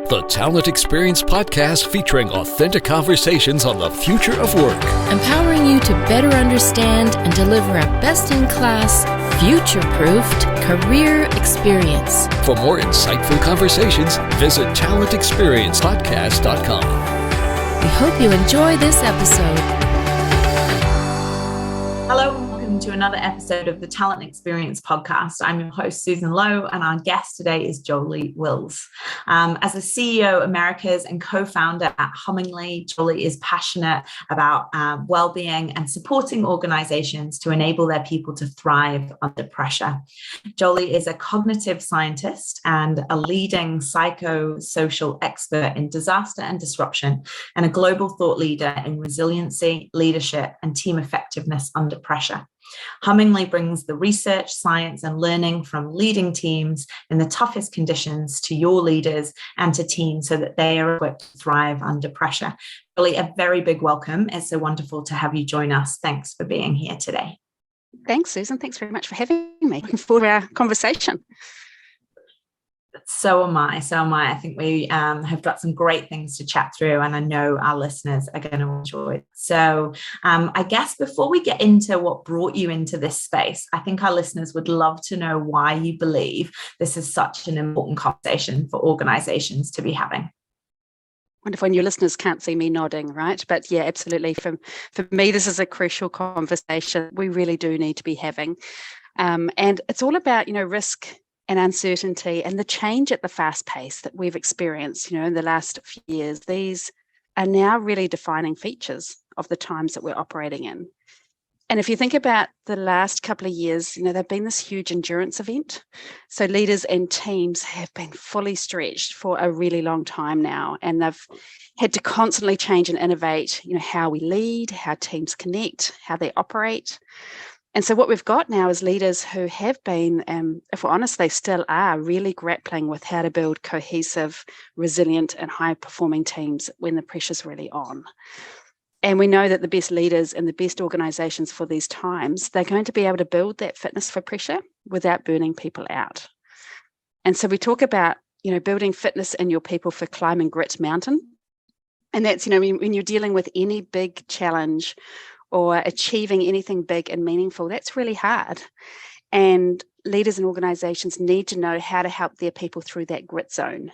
the Talent Experience podcast featuring authentic conversations on the future of work. Empowering you to better understand and deliver a best-in-class, future-proofed career experience. For more insightful conversations, visit talentexperiencepodcast.com. We hope you enjoy this episode. Hello and welcome to another episode of the Talent Experience podcast. I'm your host, Susan Lowe, and our guest today is Jolie Wills. As a CEO Americas and co-founder at Hummingly, Jolie is passionate about well-being and supporting organizations to enable their people to thrive under pressure. Jolie is a cognitive scientist and a leading psychosocial expert in disaster and disruption, and a global thought leader in resiliency, leadership, and team effectiveness under pressure. Hummingly brings the research, science, and learning from leading teams in the toughest conditions to your leaders and to teams so that they are equipped to thrive under pressure. Really, a very big welcome. It's so wonderful to have you join us. Thanks for being here today. Thanks, Susan. Thanks very much for having me. Looking forward to our conversation. So am I. I think we have got some great things to chat through, and I know our listeners are going to enjoy it. So I guess before we get into what brought you into this space, I think our listeners would love to know why you believe this is such an important conversation for organizations to be having. Wonderful. And your listeners can't see me nodding, right? But yeah, absolutely. For me, this is a crucial conversation we really do need to be having. And it's all about, risk and uncertainty and the change at the fast pace that we've experienced, in the last few years. These are now really defining features of the times that we're operating in. And if you think about the last couple of years, they've been this huge endurance event. So leaders and teams have been fully stretched for a really long time now, and they've had to constantly change and innovate, how we lead, how teams connect, how they operate. And so what we've got now is leaders who have been, if we're honest, they still are really grappling with how to build cohesive, resilient, and high-performing teams when the pressure's really on. And we know that the best leaders and the best organizations for these times, they're going to be able to build that fitness for pressure without burning people out. And so we talk about, building fitness in your people for climbing grit mountain. And that's, when you're dealing with any big challenge or achieving anything big and meaningful, that's really hard. And leaders and organizations need to know how to help their people through that grit zone.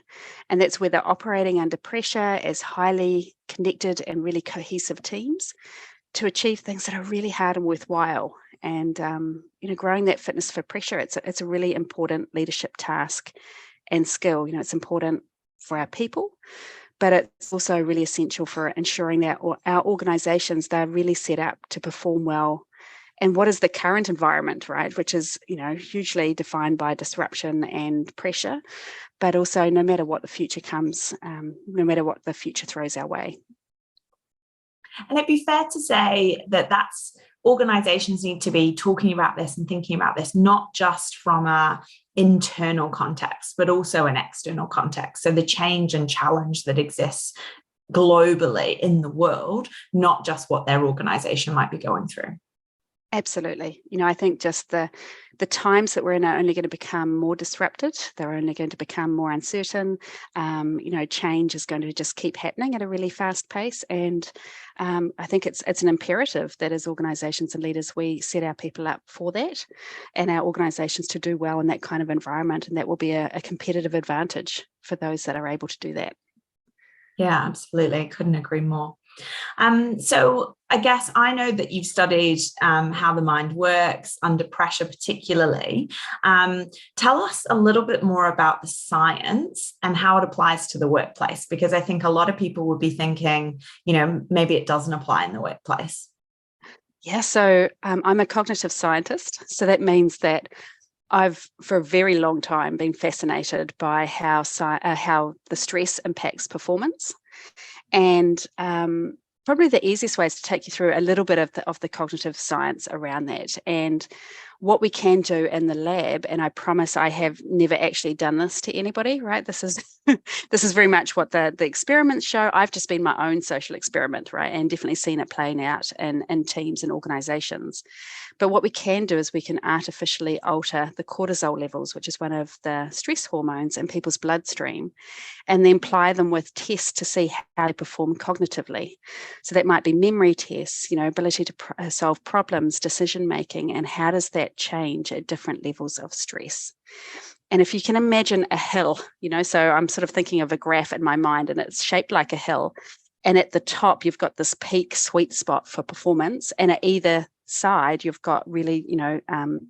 And that's where they're operating under pressure as highly connected and really cohesive teams to achieve things that are really hard and worthwhile. And, growing that fitness for pressure, it's a really important leadership task and skill. It's important for our people, but it's also really essential for ensuring that our organizations, they're really set up to perform well. And what is the current environment, right? Which is, hugely defined by disruption and pressure, but also no matter what the future comes, no matter what the future throws our way. And it'd be fair to say that organizations need to be talking about this and thinking about this, not just from a internal context, but also an external context. So the change and challenge that exists globally in the world, not just what their organization might be going through. Absolutely. I think just the times that we're in are only going to become more disrupted. They're only going to become more uncertain. Change is going to just keep happening at a really fast pace. And I think it's an imperative that as organizations and leaders, we set our people up for that and our organizations to do well in that kind of environment. And that will be a competitive advantage for those that are able to do that. Yeah, absolutely. Couldn't agree more. So I guess I know that you've studied how the mind works under pressure particularly. Tell us a little bit more about the science and how it applies to the workplace, because I think a lot of people would be thinking, maybe it doesn't apply in the workplace. Yeah, so I'm a cognitive scientist. So that means that I've, for a very long time, been fascinated by how the stress impacts performance. And probably the easiest way is to take you through a little bit of the cognitive science around that. And what we can do in the lab, and I promise I have never actually done this to anybody, right? This is this is very much what the experiments show. I've just been my own social experiment, right? And definitely seen it playing out in teams and organizations. But what we can do is we can artificially alter the cortisol levels, which is one of the stress hormones in people's bloodstream, and then apply them with tests to see how they perform cognitively. So that might be memory tests, ability to solve problems, decision making, and how does that change at different levels of stress. And if you can imagine a hill, so I'm sort of thinking of a graph in my mind, and it's shaped like a hill. And at the top, you've got this peak sweet spot for performance, and at either side, you've got really,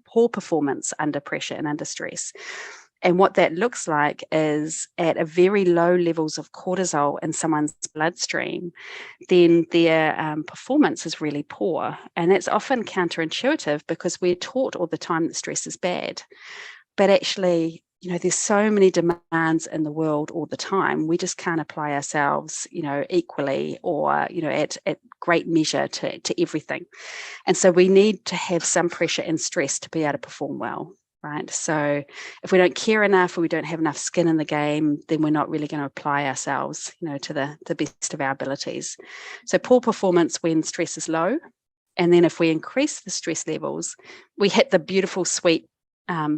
poor performance under pressure and under stress. And what that looks like is at a very low levels of cortisol in someone's bloodstream, then their performance is really poor. And that's often counterintuitive because we're taught all the time that stress is bad. But actually, there's so many demands in the world all the time. We just can't apply ourselves, equally or, at great measure to everything. And so we need to have some pressure and stress to be able to perform well, right? So if we don't care enough or we don't have enough skin in the game, then we're not really going to apply ourselves, to the best of our abilities. So poor performance when stress is low. And then if we increase the stress levels, we hit the beautiful, sweet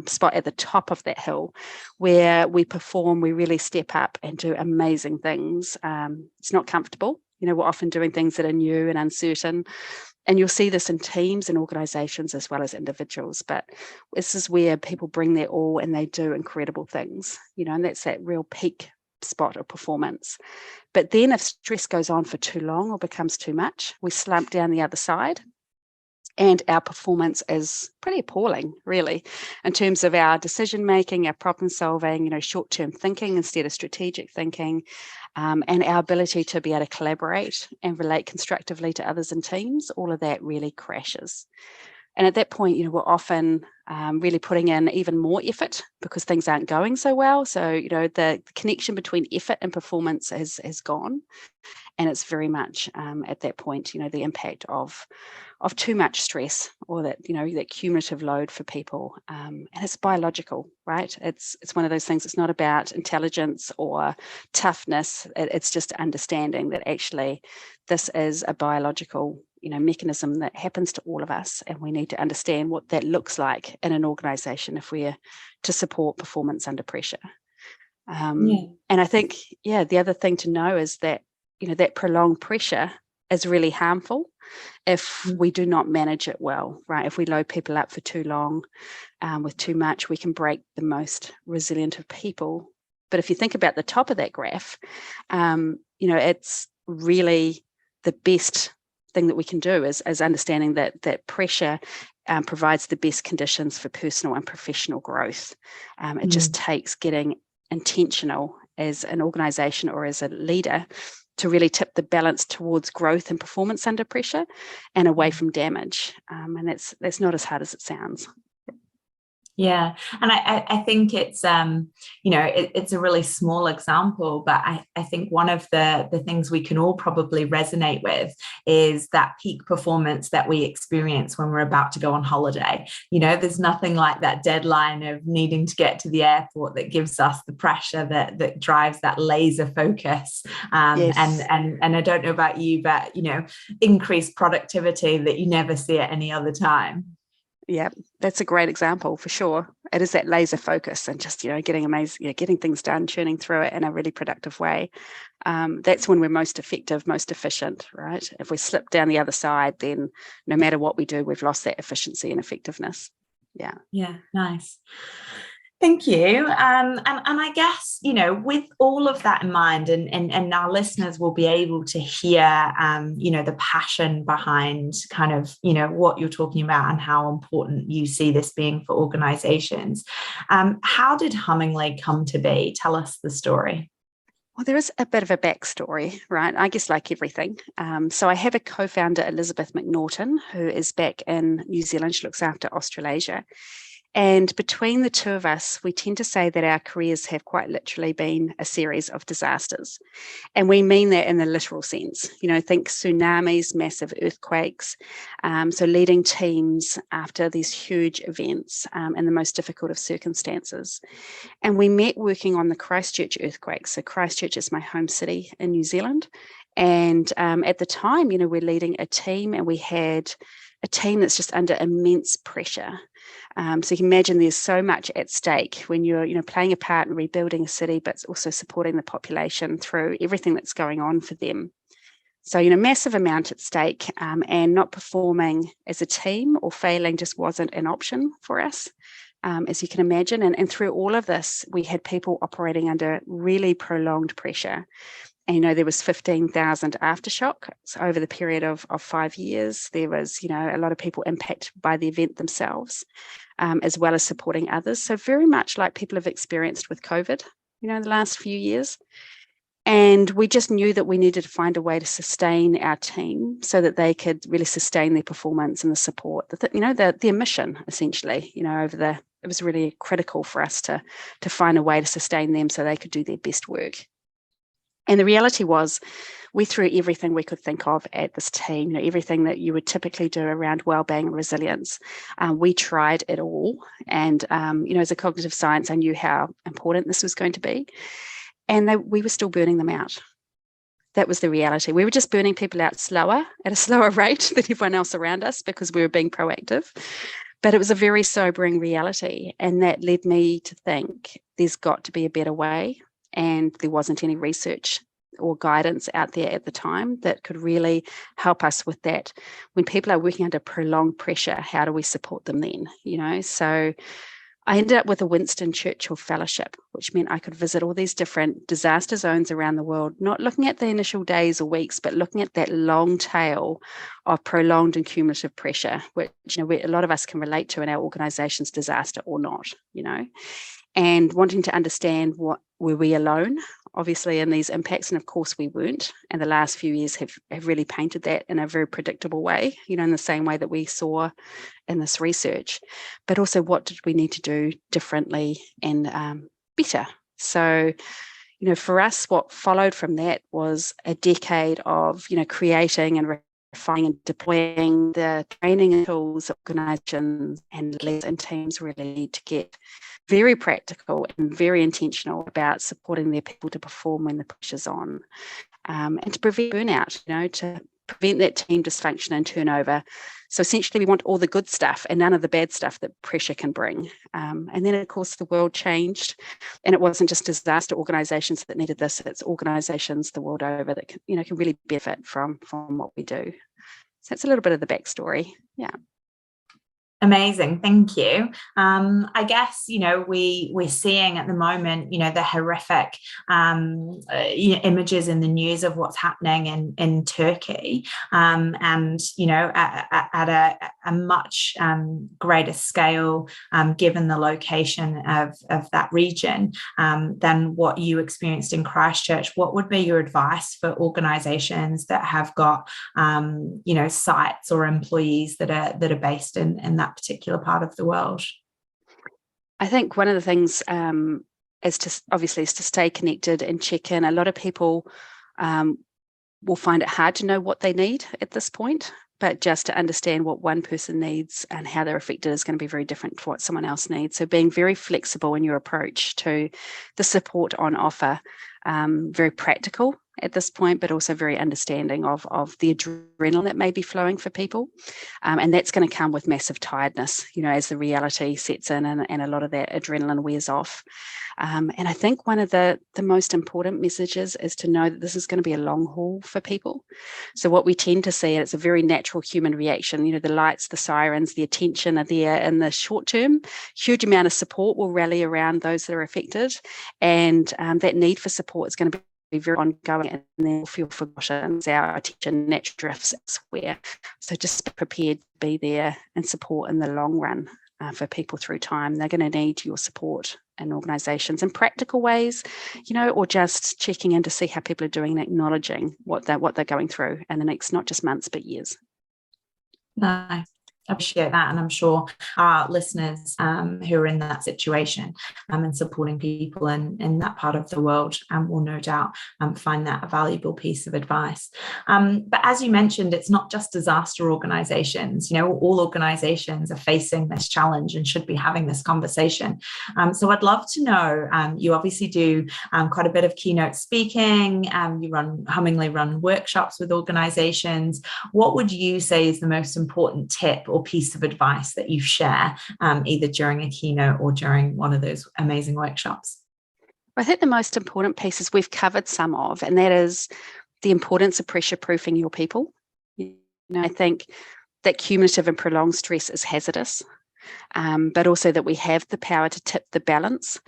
spot at the top of that hill where we perform, we really step up and do amazing things. It's not comfortable. We're often doing things that are new and uncertain. And you'll see this in teams and organizations as well as individuals. But this is where people bring their all and they do incredible things, and that's that real peak spot of performance. But then if stress goes on for too long or becomes too much, we slump down the other side. And our performance is pretty appalling, really, in terms of our decision making, our problem solving, short-term thinking instead of strategic thinking, and our ability to be able to collaborate and relate constructively to others in teams. All of that really crashes. And at that point, we're often really putting in even more effort because things aren't going so well. So, the connection between effort and performance has gone. And it's very much at that point, the impact of too much stress or that, that cumulative load for people. And it's biological, right? It's one of those things. It's not about intelligence or toughness. It's just understanding that actually this is a biological, mechanism that happens to all of us. And we need to understand what that looks like in an organization if we're to support performance under pressure. And I think, the other thing to know is that, that prolonged pressure is really harmful if we do not manage it well, right? If we load people up for too long, with too much, we can break the most resilient of people. But if you think about the top of that graph, it's really the best thing that we can do is understanding that pressure provides the best conditions for personal and professional growth. It just takes getting intentional as an organization or as a leader to really tip the balance towards growth and performance under pressure and away from damage. And that's not as hard as it sounds. Yeah. And I think it's, it's a really small example, but I think one of the things we can all probably resonate with is that peak performance that we experience when we're about to go on holiday. There's nothing like that deadline of needing to get to the airport that gives us the pressure that drives that laser focus. Yes. And I don't know about you, but, increased productivity that you never see at any other time. Yeah, that's a great example for sure. It is that laser focus and just, getting amazing, getting things done, churning through it in a really productive way. That's when we're most effective, most efficient, right? If we slip down the other side, then no matter what we do, we've lost that efficiency and effectiveness. Yeah. Yeah, nice. Thank you. And I guess, with all of that in mind, and our listeners will be able to hear, the passion behind kind of, what you're talking about and how important you see this being for organizations. How did Hummingly come to be? Tell us the story. Well, there is a bit of a backstory, right? I guess like everything. So I have a co-founder, Elizabeth McNaughton, who is back in New Zealand. She looks after Australasia. And between the two of us, we tend to say that our careers have quite literally been a series of disasters. And we mean that in the literal sense. Think tsunamis, massive earthquakes. So leading teams after these huge events in the most difficult of circumstances. And we met working on the Christchurch earthquake. So Christchurch is my home city in New Zealand. And at the time, we're leading a team, and we had a team that's just under immense pressure. So you can imagine there's so much at stake when you're playing a part in rebuilding a city, but also supporting the population through everything that's going on for them. So, massive amount at stake, and not performing as a team or failing just wasn't an option for us, as you can imagine. And through all of this, we had people operating under really prolonged pressure. And, there was 15,000 aftershocks over the period of 5 years. There was, a lot of people impacted by the event themselves, as well as supporting others. So very much like people have experienced with COVID, in the last few years. And we just knew that we needed to find a way to sustain our team so that they could really sustain their performance and the support, the mission, essentially, it was really critical for us to find a way to sustain them so they could do their best work. And the reality was, we threw everything we could think of at this team, everything that you would typically do around wellbeing and resilience. We tried it all. And, as a cognitive science, I knew how important this was going to be. And we were still burning them out. That was the reality. We were just burning people out at a slower rate than everyone else around us, because we were being proactive. But it was a very sobering reality. And that led me to think there's got to be a better way. And there wasn't any research or guidance out there at the time that could really help us with that. When people are working under prolonged pressure, how do we support them then? So I ended up with a Winston Churchill Fellowship, which meant I could visit all these different disaster zones around the world, not looking at the initial days or weeks, but looking at that long tail of prolonged and cumulative pressure, which a lot of us can relate to in our organization's disaster or not, and wanting to understand were we alone, obviously, in these impacts. And of course we weren't. And the last few years have really painted that in a very predictable way, in the same way that we saw in this research. But also, what did we need to do differently and better? So, for us, what followed from that was a decade of, creating and refining and deploying the training and tools organizations and leaders and teams really need to get very practical and very intentional about supporting their people to perform when the pressure's on, and to prevent burnout, to prevent that team dysfunction and turnover. So essentially, we want all the good stuff and none of the bad stuff that pressure can bring. And then, of course, the world changed, and it wasn't just disaster organizations that needed this; it's organizations the world over that can really benefit from what we do. So that's a little bit of the backstory. Yeah. Amazing, thank you. I guess we're seeing at the moment the horrific images in the news of what's happening in Turkey, and at a much greater scale, given the location of that region, than what you experienced in Christchurch. What would be your advice for organisations that have got sites or employees that are based in that particular part of the world? I think one of the things is to stay connected and check in. A lot of people will find it hard to know what they need at this point, but just to understand what one person needs and how they're affected is going to be very different to what someone else needs. So being very flexible in your approach to the support on offer, very practical at this point, but also very understanding of the adrenaline that may be flowing for people. And that's going to come with massive tiredness, as the reality sets in and a lot of that adrenaline wears off. And I think one of the most important messages is to know that this is going to be a long haul for people. So what we tend to see, it's a very natural human reaction, the lights, the sirens, the attention are there in the short term. Huge amount of support will rally around those that are affected. And that need for support is going to be very ongoing, and then feel forgotten as our attention naturally drifts elsewhere. So just be prepared to be there and support in the long run for people through time. They're going to need your support in organisations in practical ways, or just checking in to see how people are doing and acknowledging what they're going through in the next not just months but years. Nice. appreciate that. And I'm sure our listeners who are in that situation and supporting people in that part of the world will no doubt find that a valuable piece of advice. But as you mentioned, it's not just disaster organizations. All organizations are facing this challenge and should be having this conversation. So I'd love to know, you obviously do quite a bit of keynote speaking. You Hummingly run workshops with organizations. What would you say is the most important tip or piece of advice that you share either during a keynote or during one of those amazing workshops? I think the most important pieces we've covered some of, and that is the importance of pressure proofing your people. I think that cumulative and prolonged stress is hazardous. But also that we have the power to tip the balance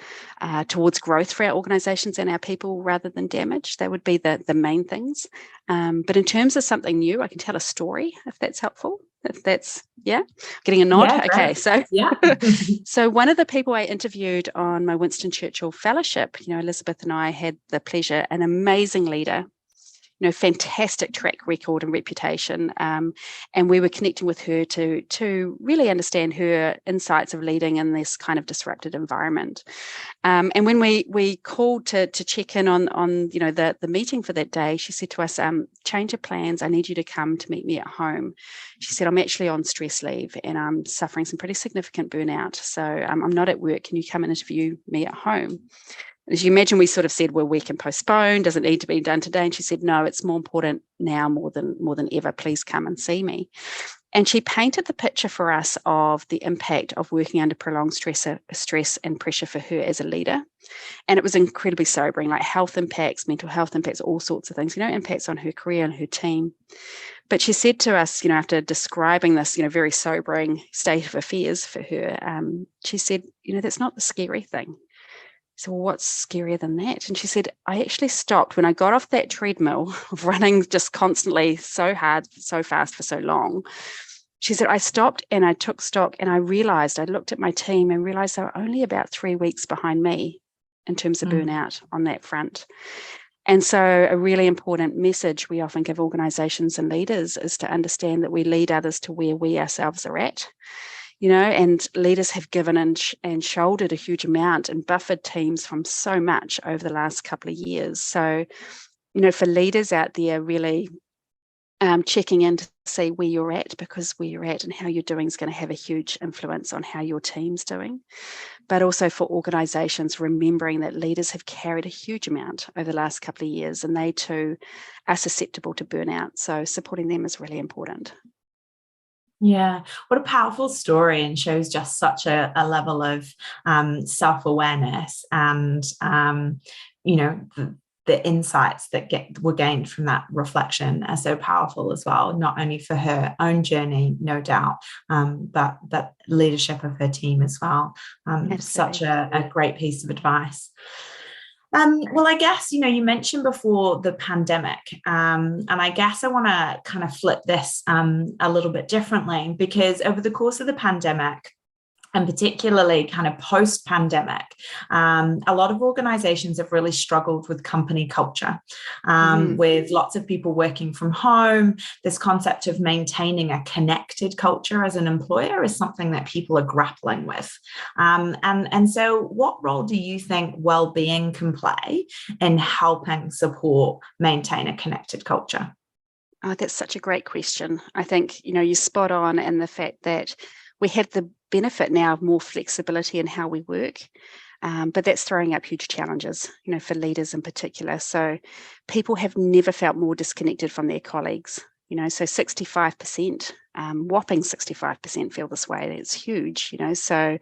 towards growth for our organisations and our people rather than damage. That would be the main things. But in terms of something new, I can tell a story if that's helpful. If that's, getting a nod. Yeah, okay, so yeah. So one of the people I interviewed on my Winston Churchill Fellowship, Elizabeth and I had the pleasure, an amazing leader, fantastic track record and reputation. And we were connecting with her to really understand her insights of leading in this kind of disrupted environment. And when we called to check in on the meeting for that day, she said to us, change of plans, I need you to come to meet me at home. She said, I'm actually on stress leave and I'm suffering some pretty significant burnout. So I'm not at work. Can you come and interview me at home? As you imagine, we sort of said, well, we can postpone. Does it need to be done today? And she said, no, it's more important now more than ever. Please come and see me. And she painted the picture for us of the impact of working under prolonged stress and pressure for her as a leader. And it was incredibly sobering, like health impacts, mental health impacts, all sorts of things, impacts on her career and her team. But she said to us, after describing this, very sobering state of affairs for her, she said, that's not the scary thing. So, well, what's scarier than that? And she said, I actually stopped when I got off that treadmill of running just constantly so hard, so fast for so long. She said, I stopped and I took stock and I looked at my team and realized they were only about 3 weeks behind me in terms of burnout on that front. And so a really important message we often give organizations and leaders is to understand that we lead others to where we ourselves are at. And leaders have given and shouldered a huge amount and buffered teams from so much over the last couple of years. So, for leaders out there, really checking in to see where you're at, because where you're at and how you're doing is going to have a huge influence on how your team's doing. But also for organisations, remembering that leaders have carried a huge amount over the last couple of years and they too are susceptible to burnout. So supporting them is really important. Yeah, what a powerful story, and shows just such a level of self-awareness and, the insights that were gained from that reflection are so powerful as well, not only for her own journey, no doubt, but leadership of her team as well. Such a great piece of advice. Well, I guess, you mentioned before the pandemic, and I guess I want to kind of flip this a little bit differently, because over the course of the pandemic, and particularly kind of post-pandemic, a lot of organizations have really struggled with company culture, with lots of people working from home. This concept of maintaining a connected culture as an employer is something that people are grappling with. And so what role do you think well-being can play in helping support maintain a connected culture? Oh, that's such a great question. I think, you're spot on in the fact that we have the benefit now of more flexibility in how we work, but that's throwing up huge challenges, for leaders in particular. So people have never felt more disconnected from their colleagues, so 65%, whopping 65% feel this way. It's huge, so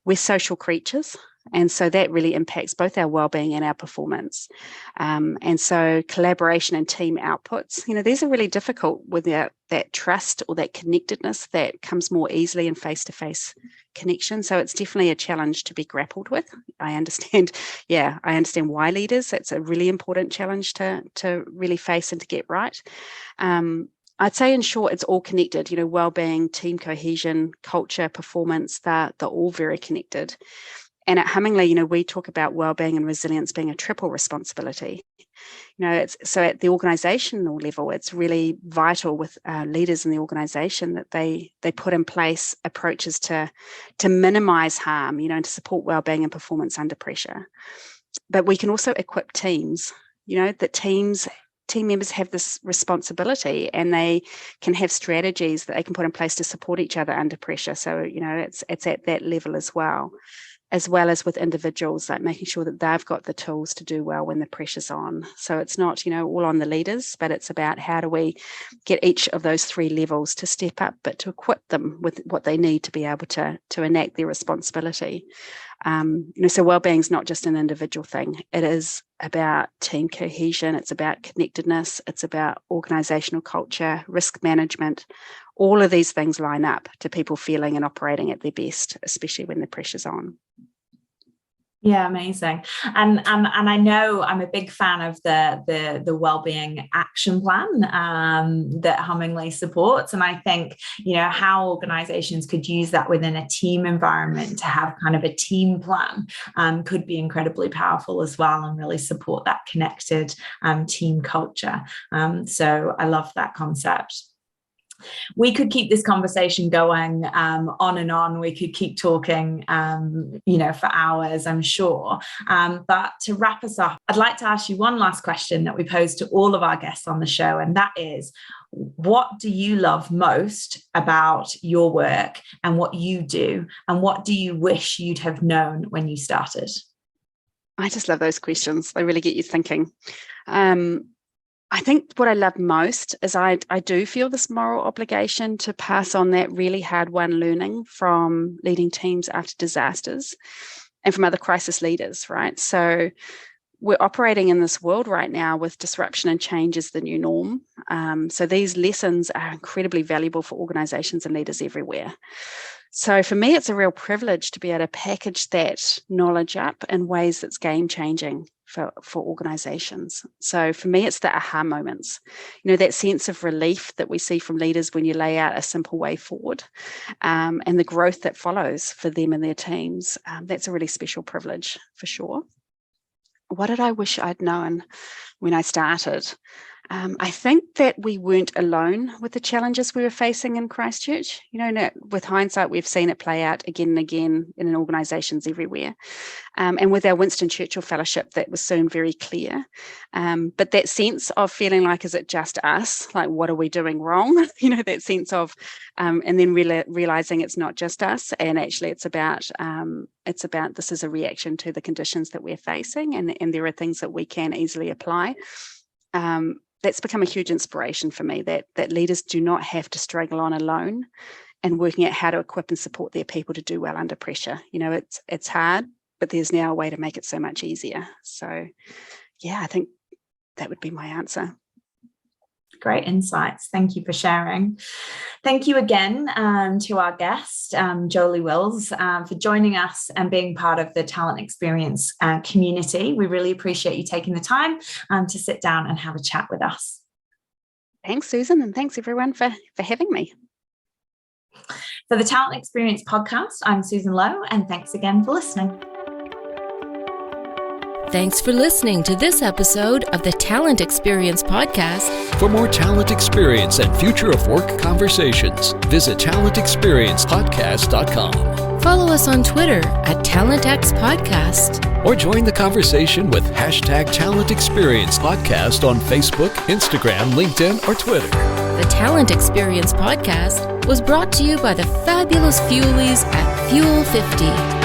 we're social creatures. And so that really impacts both our well-being and our performance. And so collaboration and team outputs, these are really difficult without that trust or that connectedness that comes more easily in face-to-face connection. So it's definitely a challenge to be grappled with. I understand why leaders, that's a really important challenge to really face and to get right. I'd say in short, it's all connected, well-being, team cohesion, culture, performance, they're all very connected. And at Hummingly, we talk about wellbeing and resilience being a triple responsibility. It's so at the organizational level, it's really vital with leaders in the organization that they put in place approaches to minimize harm, and to support well-being and performance under pressure. But we can also equip teams, that team members have this responsibility, and they can have strategies that they can put in place to support each other under pressure. So, it's at that level as well as with individuals, like making sure that they've got the tools to do well when the pressure's on. So it's not, all on the leaders, but it's about how do we get each of those three levels to step up, but to equip them with what they need to be able to enact their responsibility. So well-being is not just an individual thing. It is about team cohesion. It's about connectedness. It's about organizational culture, risk management. All of these things line up to people feeling and operating at their best, especially when the pressure's on. Yeah, amazing. And I know I'm a big fan of the wellbeing action plan that Hummingly supports. And I think, how organizations could use that within a team environment to have kind of a team plan could be incredibly powerful as well, and really support that connected team culture. So I love that concept. We could keep this conversation going on and on. We could keep talking, for hours, I'm sure. But to wrap us up, I'd like to ask you one last question that we pose to all of our guests on the show. And that is, what do you love most about your work and what you do? And what do you wish you'd have known when you started? I just love those questions. They really get you thinking. I think what I love most is I do feel this moral obligation to pass on that really hard-won learning from leading teams after disasters and from other crisis leaders, right? So we're operating in this world right now with disruption and change as the new norm. So these lessons are incredibly valuable for organizations and leaders everywhere. So for me, it's a real privilege to be able to package that knowledge up in ways that's game-changing for organizations. So for me, it's the aha moments, that sense of relief that we see from leaders when you lay out a simple way forward, and the growth that follows for them and their teams. That's a really special privilege for sure. What did I wish I'd known when I started? I think that we weren't alone with the challenges we were facing in Christchurch. With hindsight, we've seen it play out again and again in organisations everywhere. And with our Winston Churchill Fellowship, that was soon very clear. But that sense of feeling like, is it just us? Like, what are we doing wrong? That sense of, and then realising it's not just us, and actually it's about this is a reaction to the conditions that we're facing, and there are things that we can easily apply. That's become a huge inspiration for me, that leaders do not have to struggle on alone, and working out how to equip and support their people to do well under pressure. It's hard, but there's now a way to make it so much easier. So yeah, I think that would be my answer. Great insights. Thank you for sharing. Thank you again to our guest, Jolie Wills, for joining us and being part of the Talent Experience community. We really appreciate you taking the time to sit down and have a chat with us. Thanks, Susan, and thanks everyone for having me. For the Talent Experience podcast, I'm Susan Lowe, and thanks again for listening. Thanks for listening to this episode of the Talent Experience podcast. For more talent experience and future of work conversations, visit talentexperiencepodcast.com. Follow us on Twitter at TalentXPodcast. Or join the conversation with #Talent Experience Podcast on Facebook, Instagram, LinkedIn, or Twitter. The Talent Experience podcast was brought to you by the fabulous Fuelies at Fuel 50.